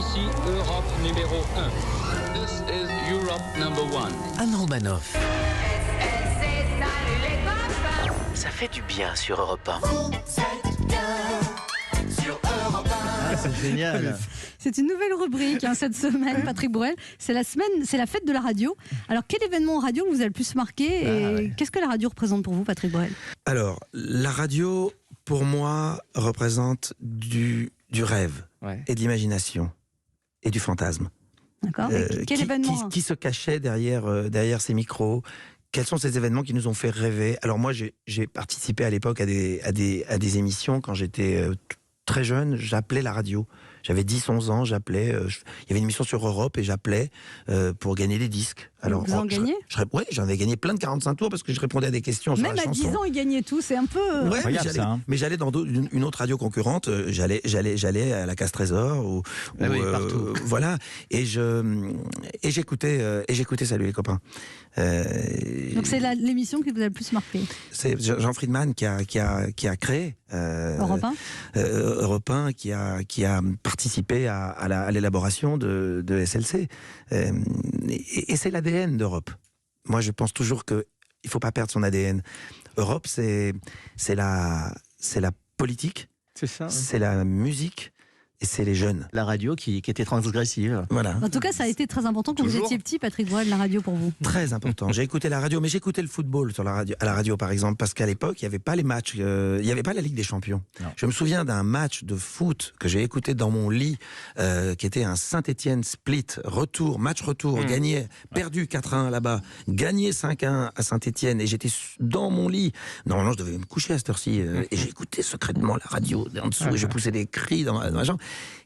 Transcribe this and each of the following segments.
Ici, Europe numéro 1. This is Europe number 1. Anne Romanoff. Ça fait du bien sur Europe 1. C'est génial. C'est une nouvelle rubrique cette semaine, Patrick Bruel. C'est la fête de la radio. Alors, quel événement radio vous a le plus marqué et qu'est-ce que la radio représente pour vous, Patrick Bruel? Alors, la radio, pour moi, représente du rêve et de l'imagination et du fantasme. D'accord. Quel événement qui se cachait derrière ces micros? Quels sont ces événements qui nous ont fait rêver? Alors moi, j'ai participé à l'époque à des émissions quand j'étais très jeune. J'appelais la radio. J'avais 10-11 ans, j'appelais. Il y avait une émission sur Europe et j'appelais pour gagner des disques. Alors, vous en gagnez? Oui, j'en avais gagné plein de 45 tours parce que je répondais à des questions sur la chanson. Même à 10 ans, il gagnait tout, c'est un peu... Ouais, mais j'allais dans une autre radio concurrente, j'allais à la Casse Trésor partout. Voilà, et j'écoutais Salut les copains. Donc c'est l'émission qui vous a le plus marqué. C'est Jean Friedman qui a créé Europe 1, Europe 1, qui a participé à l'élaboration de SLC. Et c'est l'ADN d'Europe. Moi, je pense toujours qu'il ne faut pas perdre son ADN. Europe, c'est la politique, C'est ça. c'est la musique et c'est les jeunes. La radio qui était transgressive. Voilà. En tout cas, ça a été très important quand vous Toujours. étiez petit, Patrick Bruel, la radio pour vous. Très important. J'ai écouté la radio, mais j'écoutais le football à la radio par exemple, parce qu'à l'époque, il n'y avait pas les matchs, il n'y avait pas la Ligue des Champions. Non. Je me souviens d'un match de foot que j'ai écouté dans mon lit, qui était un Saint-Étienne Split, match retour, gagné, perdu 4-1 là-bas, gagné 5-1 à Saint-Étienne, et j'étais dans mon lit. Normalement, je devais me coucher à cette heure-ci, et j'écoutais secrètement la radio en dessous, et je poussais des cris dans ma jambe.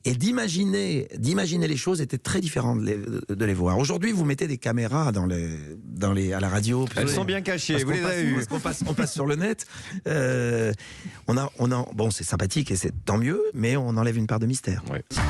Et d'imaginer les choses était très différent de les voir. Aujourd'hui, vous mettez des caméras à la radio. Elles sont bien cachées, vous les avez eues. On passe sur le net. Bon, c'est sympathique et c'est tant mieux, mais on enlève une part de mystère. Ouais.